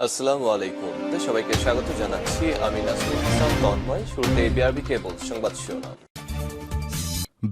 আসসালামু আলাইকুম। সবাইকে স্বাগত জানাচ্ছি। আমি নাসরুল ইসলাম তন্ময়। শুরুতে বিআরবি কেবল সংবাদ শিরোনাম।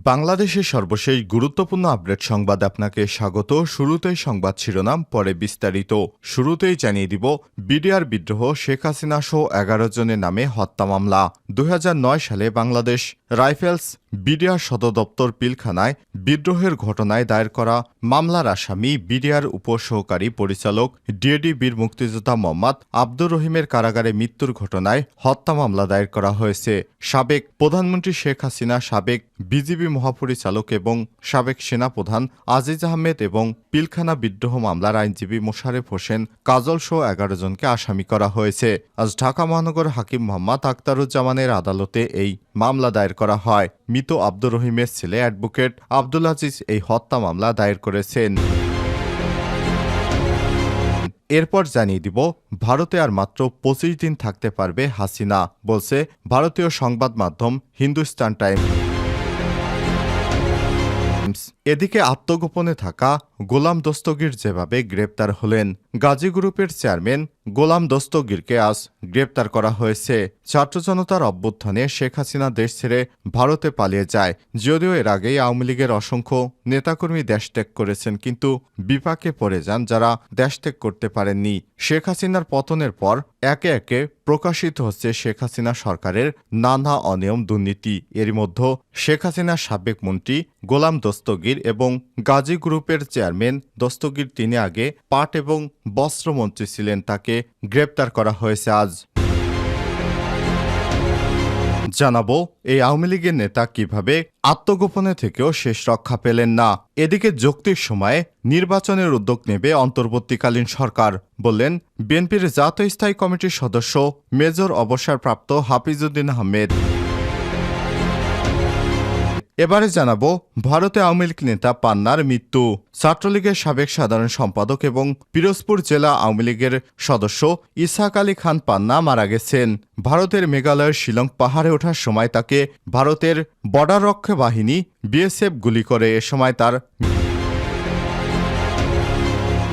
বাংলাদেশের সর্বশেষ গুরুত্বপূর্ণ আপডেট সংবাদ আপনাকে স্বাগত। শুরুতেই সংবাদ শিরোনাম, পরে বিস্তারিত। শুরুতেই জানিয়ে দিব, বিডিআর বিদ্রোহ, শেখ হাসিনা সহ 11 জনের নামে হত্যা মামলা। 2009 সালে বাংলাদেশ রাইফেলস বিডিআর সদর দপ্তর পিলখানায় বিদ্রোহের ঘটনায় দায়ের করা মামলার আসামি বিডিআর উপসহকারী পরিচালক ডিএডি বীর মুক্তিযোদ্ধা মোহাম্মদ আব্দুর রহিমের কারাগারে মৃত্যুর ঘটনায় হত্যা মামলা দায়ের করা হয়েছে। সাবেক প্রধানমন্ত্রী শেখ হাসিনা, সাবেক বিজিবি মহাপরিচালক এবং সাবেক সেনাপ্রধান আজিজ আহমেদ এবং পিলখানা বিদ্রোহ মামলার আইনজীবী মোশারেফ হোসেন কাজল সহ 11 জনকে আসামি করা হয়েছে। আজ ঢাকা মহানগর হাকিম মোহাম্মদ আখতারুজ্জামানের আদালতে এই মামলা দায়ের করা হয়। মৃত আব্দুর রহিমের ছেলে অ্যাডভোকেট আব্দুল আজিজ এই হত্যা মামলা দায়ের করেছেন। এরপর জানিয়ে দিব, ভারতে আর মাত্র 25 দিন থাকতে পারবে হাসিনা, বলছে ভারতীয় সংবাদ মাধ্যম হিন্দুস্তান টাইমস। এদিকে আত্মগোপনে থাকা গোলাম দস্তগীর যেভাবে গ্রেপ্তার হলেন, গাজী গ্রুপের চেয়ারম্যান গোলাম দস্তগীরকে আজ গ্রেপ্তার করা হয়েছে। ছাত্র জনতার অভ্যুত্থানে শেখ হাসিনা দেশ ছেড়ে ভারতে পালিয়ে যায়। যদিও এর আগেই আওয়ামী লীগের অসংখ্য নেতাকর্মী দেশত্যাগ করেছেন, কিন্তু বিপাকে পড়ে যান যারা দেশত্যাগ করতে পারেননি। শেখ হাসিনার পতনের পর একে একে প্রকাশিত হচ্ছে শেখ হাসিনা সরকারের নানা অনিয়ম, দুর্নীতি। এর মধ্যে শেখ হাসিনার সাবেক মন্ত্রী গোলাম দস্তগীর এবং গাজী গ্রুপের চেয়ারম্যান দস্তগীর, তিনি আগে পাট এবং বস্ত্রমন্ত্রী ছিলেন, তাকে গ্রেপ্তার করা হয়েছে আজ। জানাবো এই আওয়ামী লীগের নেতা কিভাবে আত্মগোপনে থেকেও শেষ রক্ষা পেলেন না। এদিকে যৌক্তিক সময়ে নির্বাচনের উদ্যোগ নেবে অন্তর্বর্তীকালীন সরকার, বললেন বিএনপির জাতীয় স্থায়ী কমিটির সদস্য মেজর অবসরপ্রাপ্ত হাফিজউদ্দিন আহমেদ। এবারে জানাবো, ভারতে আওয়ামী লীগ নেতা পান্নার মৃত্যু। ছাত্রলীগের সাবেক সাধারণ সম্পাদক এবং পিরোজপুর জেলা আওয়ামী লীগের সদস্য ইসহাক আলী খান পান্না মারা গেছেন। ভারতের মেঘালয়ের শিলং পাহাড়ে ওঠার সময় তাকে ভারতের বর্ডার রক্ষা বাহিনী বিএসএফ গুলি করে। এ সময় তার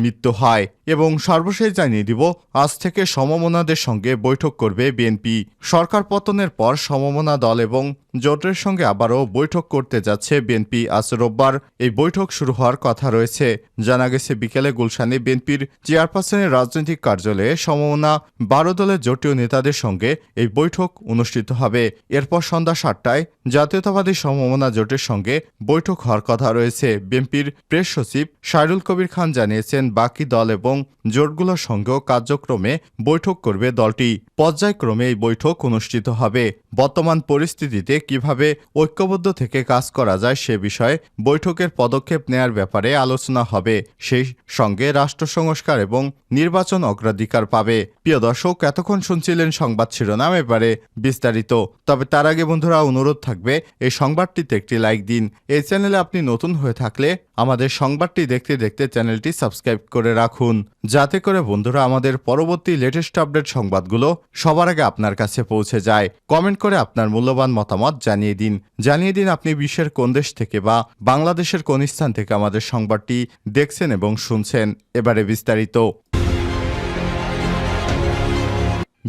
মৃত্যু হয়। এবং সর্বশেষ জানিয়ে দিব, আজ থেকে সমমনাদের সঙ্গে বৈঠক করবে বিএনপি। সরকার পতনের পর সমমনা দল এবং জোটের সঙ্গে আবারও বৈঠক করতে যাচ্ছে বিএনপি। আজ রোববার এই বৈঠক শুরু হওয়ার কথা রয়েছে। জানা গেছে, বিকেলে গুলশানে বিএনপির চেয়ারপারসনের রাজনৈতিক কার্যালয়ে সমমনা 12 দলের জোটীয় নেতাদের সঙ্গে এই বৈঠক অনুষ্ঠিত হবে। এরপর সন্ধ্যা 7টায় জাতীয়তাবাদী সমমনা জোটের সঙ্গে বৈঠক হওয়ার কথা রয়েছে। বিএনপির প্রেস সচিব সাইরুল কবির খান জানিয়েছেন, বাকি দল এবং জোটগুলোর সঙ্গেও কার্যক্রমে বৈঠক করবে দলটি। পর্যায়ক্রমে এই বৈঠক অনুষ্ঠিত হবে। বর্তমান পরিস্থিতিতে কিভাবে ঐক্যবদ্ধ থেকে কাজ করা যায় সে বিষয়ে বৈঠকের পদক্ষেপ নেয়ার ব্যাপারে আলোচনা হবে। সেই সঙ্গে রাষ্ট্র সংস্কার এবং নির্বাচন অগ্রাধিকার পাবে। প্রিয় দর্শক, এতক্ষণ শুনছিলেন সংবাদ শিরোনাম, এবারে বিস্তারিত। তবে তার আগে বন্ধুরা, অনুরোধ থাকবে এই সংবাদটিতে একটি লাইক দিন। এই চ্যানেলে আপনি নতুন হয়ে থাকলে আমাদের সংবাদটি দেখতে দেখতে চ্যানেলটি সাবস্ক্রাইব করে রাখুন, যাতে করে বন্ধুরা আমাদের পরবর্তী লেটেস্ট আপডেট সংবাদগুলো সবার আগে আপনার কাছে পৌঁছে যায়। কমেন্ট করে আপনার মূল্যবান মতামত জানিয়ে দিন আপনি বিশ্বের কোন দেশ থেকে বা বাংলাদেশের কোন স্থান থেকে আমাদের সংবাদটি দেখছেন এবং শুনছেন। এবারে বিস্তারিত।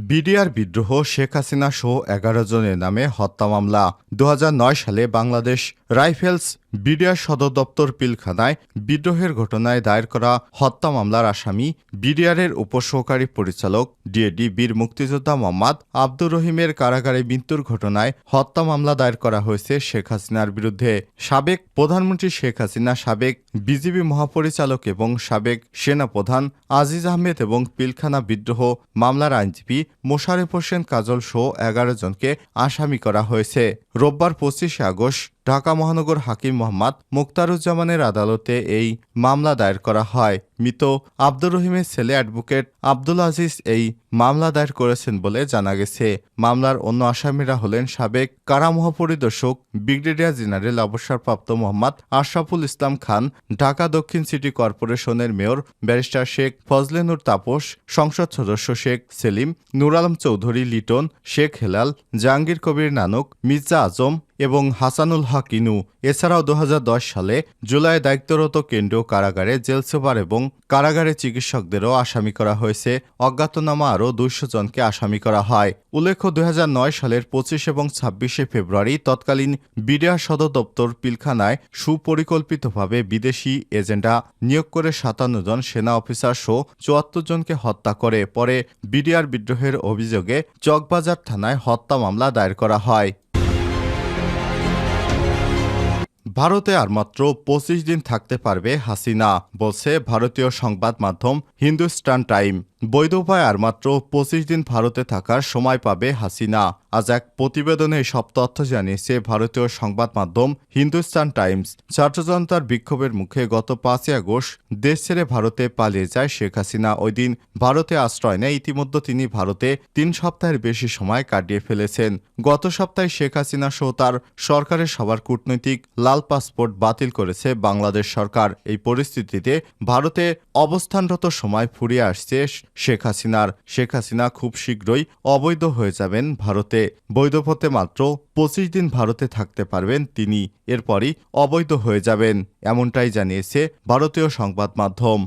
বিডিআর বিদ্রোহ, শেখ হাসিনা সহ 11 জনের নামে হত্যা মামলা। 2009 সালে বাংলাদেশ রাইফেলস বিডিআর সদর দপ্তর পিলখানায় বিদ্রোহের ঘটনায় দায়ের করা হত্যা মামলার আসামি বিডিআরের উপসহকারী পরিচালক ডিএডি বীর মুক্তিযোদ্ধা মোহাম্মদ আব্দুর রহিমের কারাগারে মৃত্যুর ঘটনায় হত্যা মামলা দায়ের করা হয়েছে শেখ হাসিনার বিরুদ্ধে। সাবেক প্রধানমন্ত্রী শেখ হাসিনা, সাবেক বিজিবি মহাপরিচালক এবং সাবেক সেনাপ্রধান আজিজ আহমেদ এবং পিলখানা বিদ্রোহ মামলার আইনজীবী মোশারেফ হোসেন কাজল সহ 11 জনকে আসামি করা হয়েছে। রোববার 25 আগস্ট ঢাকা মহানগর হাকিম মোহাম্মদ মুখতারুজ্জামানের আদালতে এই মামলা দায়ের করা হয়। মৃত আব্দুর রহিমের ছেলে অ্যাডভোকেট আব্দুল আজিজ এই মামলা দায়ের করেছেন বলে জানা গেছে। মামলার অন্য আসামিরা হলেন সাবেক কারা মহাপরিদর্শক ব্রিগেডিয়ার জেনারেল অবসরপ্রাপ্ত মোহাম্মদ আশরাফুল ইসলাম খান, ঢাকা দক্ষিণ সিটি কর্পোরেশনের মেয়র ব্যারিস্টার শেখ ফজলে নূর তাপস, সংসদ সদস্য শেখ সেলিম, নূর আলম চৌধুরী লিটন, শেখ হেলাল, জাহাঙ্গীর কবির নানক, মির্জা আজম এবং হাসানুল হক ইনু। এছাড়াও 2010 সালে জুলাই দায়িত্বরত কেন্দ্রীয় কারাগারে জেল সুপার এবং কারাগারে চিকিৎসকদেরও আসামি করা হয়েছে। অজ্ঞাতনামা আরও 200 জনকে আসামি করা হয়। উল্লেখ্য 2009 সালের 25 এবং 26শে ফেব্রুয়ারি তৎকালীন বিডিআর সদর দপ্তর পিলখানায় সুপরিকল্পিতভাবে বিদেশি এজেন্ডা নিয়োগ করে 57 জন সেনা অফিসার সহ 74 জনকে হত্যা করে। পরে বিডিআর বিদ্রোহের অভিযোগে চকবাজার থানায় হত্যা মামলা দায়ের করা হয়। ভারতে আর মাত্র 25 দিন থাকতে পারবে হাসিনা, বলছে ভারতীয় সংবাদ মাধ্যম হিন্দুস্তান টাইম। বৈধ উপায়ে আর মাত্র 25 দিন ভারতে থাকার সময় পাবে হাসিনা। আজ এক প্রতিবেদনে সব তথ্য জানিয়েছে ভারতীয় সংবাদ মাধ্যম হিন্দুস্তান টাইমস। ছাত্র জনতার বিক্ষোভের মুখে গত 5 আগস্ট দেশ ছেড়ে ভারতে পালিয়ে যায় শেখ হাসিনা। ওই দিন ভারতে আশ্রয় নেয়। ইতিমধ্যে তিনি ভারতে 3 সপ্তাহের বেশি সময় কাটিয়ে ফেলেছেন। গত সপ্তাহে শেখ হাসিনা সহ তার সরকারের সবার কূটনৈতিক লাল পাসপোর্ট বাতিল করেছে বাংলাদেশ সরকার। এই পরিস্থিতিতে ভারতে অবস্থানরত সময় ফুরিয়ে আসছে শেখ হাসিনা খুব শীঘ্রই অবৈধ হয়ে যাবেন ভারতে। বৈধ পথে মাত্র 25 দিন ভারতে থাকতে পারবেন তিনি, এরপরই অবৈধ হয়ে যাবেন, এমনটাই জানিয়েছে ভারতীয় সংবাদ মাধ্যম।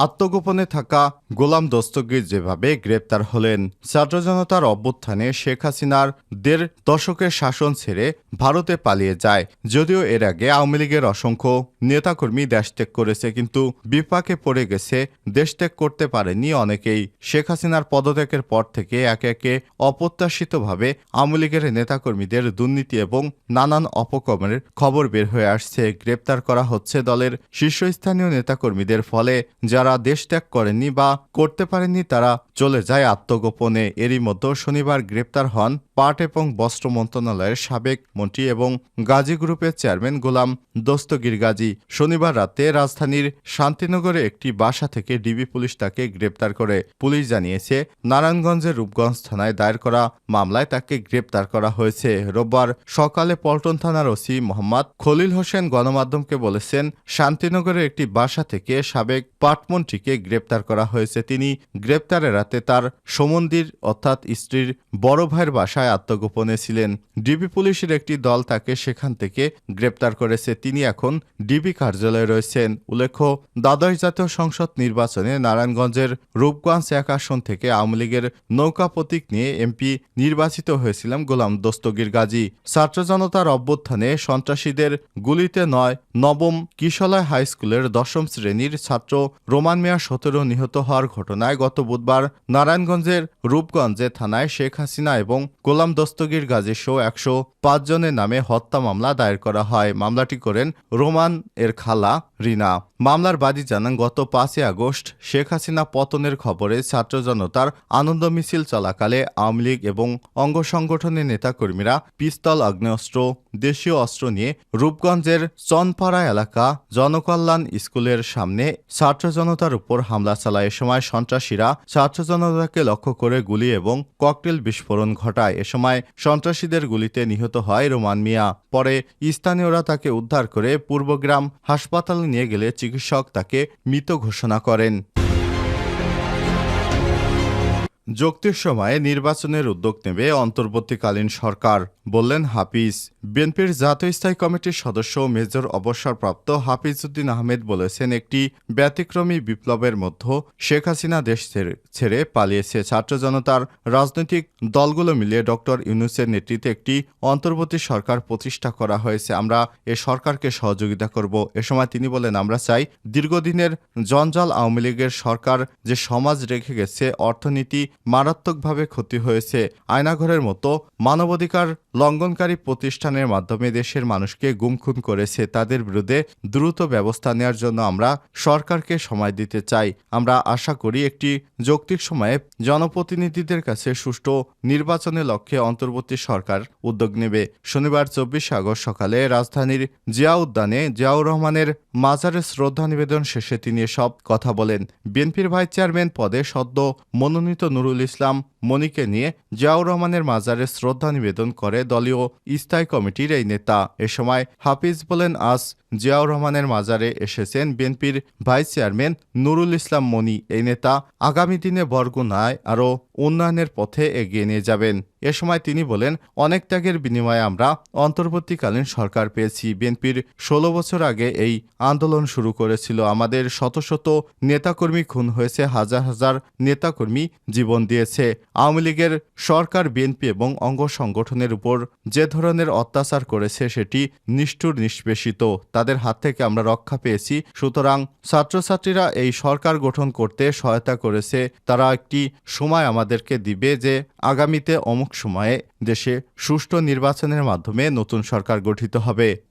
আত্মগোপনে থাকা গোলাম দস্তগীর যেভাবে গ্রেপ্তার হলেন। ছাত্র জনতার অভ্যুত্থানে শেখ হাসিনার 1.5 দশকের শাসন ছেড়ে ভারতে পালিয়ে যায়। যদিও এর আগে আওয়ামী লীগের অসংখ্য নেতাকর্মী দেশত্যাগ করেছে, কিন্তু বিপাকে পড়ে গেছে, দেশত্যাগ করতে পারেনি অনেকেই। শেখ হাসিনার পদত্যাগের পর থেকে একে একে অপ্রত্যাশিতভাবে আওয়ামী লীগের নেতাকর্মীদের দুর্নীতি এবং নানান অপকর্মের খবর বের হয়ে আসছে। গ্রেপ্তার করা হচ্ছে দলের শীর্ষস্থানীয় নেতাকর্মীদের। ফলে যারা দেশ ত্যাগ করেননি বা করতে পারেননি তারা চলে যায় আত্মগোপনে। এরই মধ্যে শনিবার গ্রেপ্তার হন পাট এবং বস্ত্র মন্ত্রণালয়ের সাবেক মন্ত্রী এবং গাজী গ্রুপের চেয়ারম্যান গোলাম দস্তগীর গাজী। শনিবার রাতে রাজধানীর শান্তিনগরে একটি বাসা থেকে ডিবি পুলিশ তাকে গ্রেপ্তার করে। পুলিশ জানিয়েছে, নারায়ণগঞ্জের রূপগঞ্জ থানায় দায়ের করা মামলায় তাকে গ্রেপ্তার করা হয়েছে। রোববার সকালে পল্টন থানার ওসি মোহাম্মদ খলিল হোসেন গণমাধ্যমকে বলেছেন, শান্তিনগরের একটি বাসা থেকে সাবেক পাটমন্ত্রীকে গ্রেপ্তার করা হয়েছে। তিনি গ্রেপ্তারের রাতে তার সমন্দির অর্থাৎ স্ত্রীর বড় ভাইয়ের বাসায় আত্মগোপনে ছিলেন। ডিবি পুলিশের একটি দল তাকে সেখান থেকে গ্রেপ্তার করেছে। তিনি এখন ডিবি কার্যালয়ে রয়েছেন। উল্লেখ্য, দ্বাদশ জাতীয় সংসদ নির্বাচনে নারায়ণগঞ্জের রূপগঞ্জ 1 আসন থেকে আওয়ামী লীগের নৌকা প্রতীক নিয়ে এমপি নির্বাচিত হয়েছিলেন গোলাম দস্তগীর গাজী। ছাত্র জনতার অভ্যুত্থানে সন্ত্রাসীদের গুলিতে নবম কিশলয় হাই স্কুলের 10ম শ্রেণীর ছাত্র রোমান মিয়া 17 নিহত হওয়ার ঘটনায় গত বুধবার নারায়ণগঞ্জের রূপগঞ্জে থানায় শেখ হাসিনা এবং গোলাম দস্তগীর গাজী সহ 105 জনের নামে হত্যা মামলা দায়ের করা হয়। মামলাটি করেন রোমান এর খালা রিনা। মামলার বাদী জানান, গত 5 আগস্ট শেখ হাসিনা পতনের খবরে ছাত্র জনতার আনন্দ মিছিল চলাকালে আওয়ামী লীগ এবং অঙ্গ সংগঠনের নেতাকর্মীরা পিস্তল, আগ্নেয়াস্ত্র, দেশীয় অস্ত্র নিয়ে রূপগঞ্জের চনপাড়া এলাকা জনকল্যাণ স্কুলের সামনে ছাত্র জনতার উপর হামলা চালায়। এ সময় সন্ত্রাসীরা ছাত্র জনতাকে লক্ষ্য করে গুলি এবং ককটেল বিস্ফোরণ ঘটায়। এ সময় সন্ত্রাসীদের গুলিতে নিহত হয় রোমান মিয়া। পরে স্থানীয়রা তাকে উদ্ধার করে পূর্বগ্রাম হাসপাতালে নিয়ে গেলে চিকিৎসক তাকে মৃত ঘোষণা করেন। যুক্তির সময়ে নির্বাচনের উদ্যোগ নেবে অন্তর্বর্তীকালীন সরকার, বললেন হাফিজ। বিএনপির জাতীয় স্থায়ী কমিটির সদস্য মেজর অবসরপ্রাপ্ত হাফিজউদ্দিন আহমেদ বলেছেন, একটি ব্যতিক্রমী বিপ্লবের মধ্যে শেখ হাসিনা দেশ ছেড়ে পালিয়েছে। ছাত্র জনতার রাজনৈতিক দলগুলো মিলিয়ে ডক্টর ইউনূসের নেতৃত্বে একটি অন্তর্বর্তী সরকার প্রতিষ্ঠা করা হয়েছে। আমরা এ সরকারকে সহযোগিতা করব। এ সময় তিনি বলেন, আমরা চাই দীর্ঘদিনের জঞ্জাল আওয়ামী লীগের সরকার যে সমাজ রেখে গেছে, অর্থনীতি মারাত্মকভাবে ক্ষতি হয়েছে, আয়নাঘরের মতো মানবাধিকার লঙ্ঘনকারী প্রতিষ্ঠানের মাধ্যমে দেশের মানুষকে গুমখুন করেছে, তাদের বিরুদ্ধে দ্রুত ব্যবস্থা নেওয়ার জন্য আমরা সরকারকে সময় দিতে চাই। আমরা আশা করি একটি যৌক্তিক সময়ে জনপ্রতিনিধিদের কাছে সুষ্ঠু নির্বাচনের লক্ষ্যে অন্তর্বর্তী সরকার উদ্যোগ নেবে। শনিবার 24 আগস্ট সকালে রাজধানীর জিয়া উদ্যানে জিয়াউর রহমানের মাজারে শ্রদ্ধা নিবেদন শেষে তিনি এসব কথা বলেন। বিএনপির ভাইস চেয়ারম্যান পদে সদ্য মনোনীত নুরুল ইসলাম মনিকে নিয়ে জিয়াউর রহমানের মাজারে শ্রদ্ধা নিবেদন করে দলীয় স্থায়ী কমিটির এই নেতা। এ সময় হাফিজ বলেন, আজ জিয়াউর রহমানের মাজারে এসেছেন বিএনপির ভাইস চেয়ারম্যান নুরুল ইসলাম মনি। এই নেতা আগামী দিনে বরগুনায় আরও উন্নয়নের পথে এগিয়ে নিয়ে যাবেন। এ সময় তিনি বলেন, অনেক ত্যাগের বিনিময়ে আমরা অন্তর্বর্তীকালীন সরকার পেয়েছি। বিএনপির ১৬ বছর আগে এই আন্দোলন শুরু করেছিল। আমাদের শত শত নেতাকর্মী খুন হয়েছে, হাজার হাজার নেতাকর্মী জীবন দিয়েছে। আওয়ামী লীগের সরকার বিএনপি এবং অঙ্গ সংগঠনের উপর যে ধরনের অত্যাচার করেছে সেটি নিষ্ঠুর, নিষ্পেষিত। তাদের হাত থেকে আমরা রক্ষা পেয়েছি। সুতরাং ছাত্রছাত্রীরা এই সরকার গঠন করতে সহায়তা করেছে। তারা একটি সময় আমাদেরকে দিবে যে আগামীতে অমুক সময়ে দেশে সুষ্ঠু নির্বাচনের মাধ্যমে নতুন সরকার গঠিত হবে।